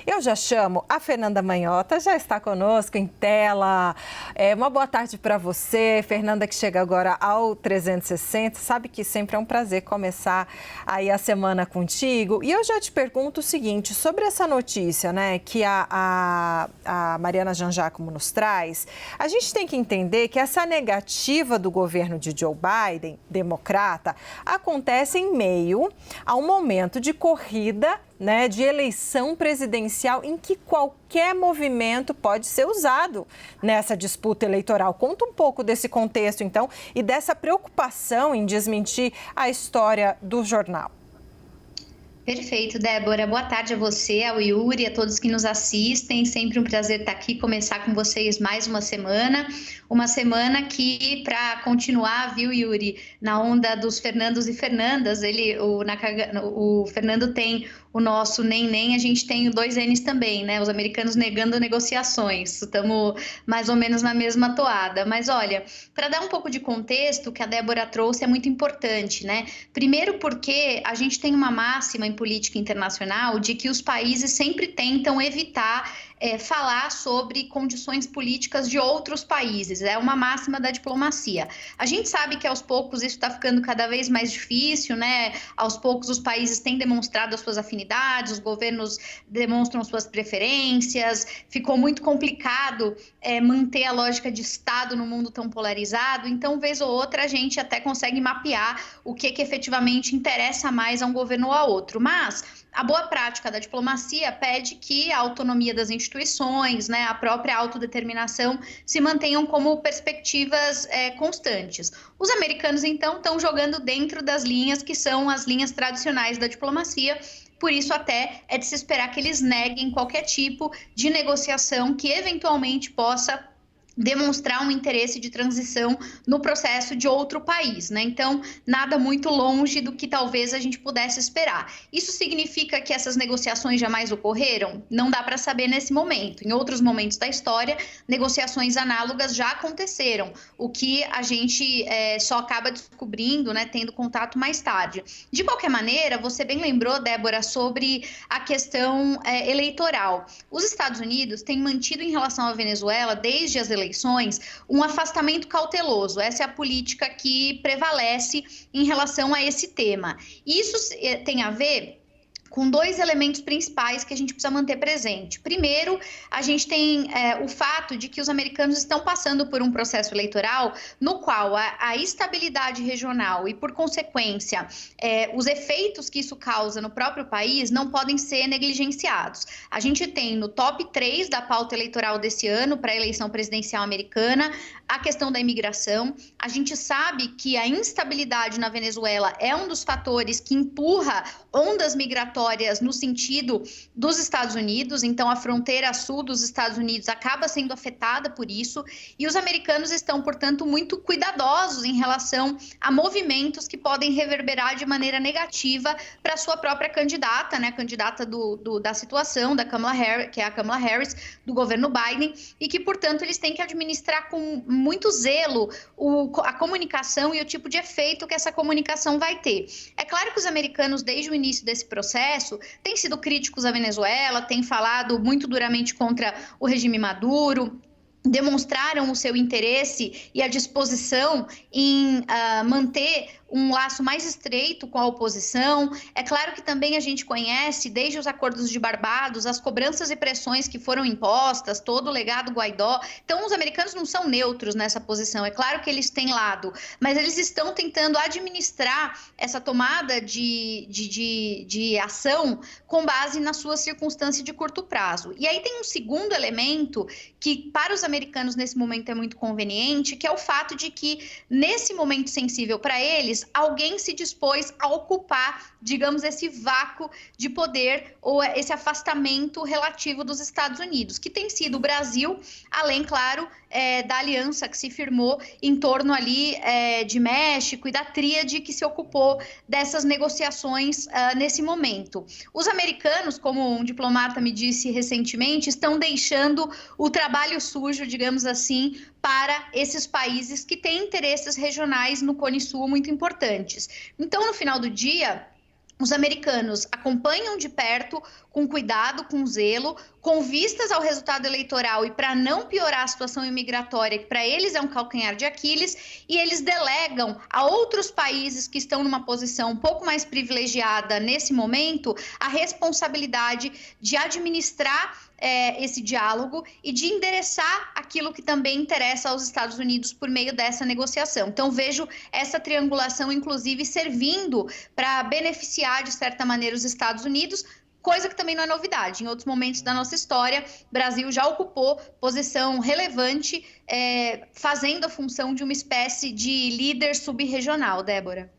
Eu já chamo a Fernanda Manhota, já está conosco em tela. Uma boa tarde para você, Fernanda, que chega agora ao 360. Sabe que sempre é um prazer começar aí a semana contigo. E eu já te pergunto o seguinte, sobre essa notícia, né, que a Mariana Jean Giacomo nos traz, a gente tem que entender que essa negativa do governo de Joe Biden, democrata, acontece em meio a um momento de corrida, né, de eleição presidencial em que qualquer movimento pode ser usado nessa disputa eleitoral. Conta um pouco desse contexto, então, e dessa preocupação em desmentir a história do jornal. Perfeito, Débora. Boa tarde a você, ao Yuri, a todos que nos assistem. Sempre um prazer estar aqui, começar com vocês mais uma semana. Uma semana que, para continuar, viu, Yuri, na onda dos Fernandos e Fernandas, o Fernando tem o nosso nem, a gente tem o 2 N's também, né? Os americanos negando negociações. Estamos mais ou menos na mesma toada. Mas olha, para dar um pouco de contexto, o que a Débora trouxe é muito importante, né? Primeiro porque a gente tem uma máxima em política internacional de que os países sempre tentam evitar falar sobre condições políticas de outros países. É uma máxima da diplomacia. A gente sabe que aos poucos isso está ficando cada vez mais difícil, né? Aos poucos os países têm demonstrado as suas afinidades, os governos demonstram suas preferências, ficou muito complicado manter a lógica de Estado no mundo tão polarizado, então, vez ou outra, a gente até consegue mapear o que efetivamente interessa mais a um governo ou a outro, mas a boa prática da diplomacia pede que a autonomia das instituições, né, a própria autodeterminação se mantenham como perspectivas constantes. Os americanos, então, estão jogando dentro das linhas que são as linhas tradicionais da diplomacia. Por isso, até é de se esperar que eles neguem qualquer tipo de negociação que eventualmente possa demonstrar um interesse de transição no processo de outro país, né? Então, nada muito longe do que talvez a gente pudesse esperar. Isso significa que essas negociações jamais ocorreram? Não dá para saber nesse momento. Em outros momentos da história, negociações análogas já aconteceram, o que a gente só acaba descobrindo, né, tendo contato mais tarde. De qualquer maneira, você bem lembrou, Débora, sobre a questão eleitoral. Os Estados Unidos têm mantido em relação à Venezuela, desde as eleições, um afastamento cauteloso. Essa é a política que prevalece em relação a esse tema. Isso tem a ver com dois elementos principais que a gente precisa manter presente. Primeiro, a gente tem o fato de que os americanos estão passando por um processo eleitoral no qual a estabilidade regional e, por consequência, os efeitos que isso causa no próprio país não podem ser negligenciados. A gente tem no top 3 da pauta eleitoral desse ano para a eleição presidencial americana a questão da imigração. A gente sabe que a instabilidade na Venezuela é um dos fatores que empurra ondas migratórias no sentido dos Estados Unidos, então a fronteira sul dos Estados Unidos acaba sendo afetada por isso, e os americanos estão, portanto, muito cuidadosos em relação a movimentos que podem reverberar de maneira negativa para a sua própria candidata, né, a candidata da situação, da Kamala Harris, que é a Kamala Harris, do governo Biden, e que, portanto, eles têm que administrar com muito zelo a comunicação e o tipo de efeito que essa comunicação vai ter. É claro que os americanos, desde o início desse processo, têm sido críticos à Venezuela, têm falado muito duramente contra o regime Maduro, demonstraram o seu interesse e a disposição em manter um laço mais estreito com a oposição. É claro que também a gente conhece, desde os acordos de Barbados, as cobranças e pressões que foram impostas, todo o legado Guaidó. Então, os americanos não são neutros nessa posição. É claro que eles têm lado, mas eles estão tentando administrar essa tomada de ação com base na sua circunstância de curto prazo. E aí tem um segundo elemento que, para os americanos, nesse momento é muito conveniente, que é o fato de que, nesse momento sensível para eles, alguém se dispôs a ocupar, digamos, esse vácuo de poder ou esse afastamento relativo dos Estados Unidos, que tem sido o Brasil, além, claro, da aliança que se firmou em torno ali de México e da tríade que se ocupou dessas negociações nesse momento. Os americanos, como um diplomata me disse recentemente, estão deixando o trabalho sujo, digamos assim, para esses países que têm interesses regionais no Cone Sul muito importantes. Então, no final do dia, os americanos acompanham de perto, com cuidado, com zelo, com vistas ao resultado eleitoral e para não piorar a situação imigratória, que para eles é um calcanhar de Aquiles, e eles delegam a outros países que estão numa posição um pouco mais privilegiada nesse momento a responsabilidade de administrar esse diálogo e de endereçar aquilo que também interessa aos Estados Unidos por meio dessa negociação. Então, vejo essa triangulação, inclusive, servindo para beneficiar, de certa maneira, os Estados Unidos, coisa que também não é novidade. Em outros momentos da nossa história, o Brasil já ocupou posição relevante, fazendo a função de uma espécie de líder subregional, Débora.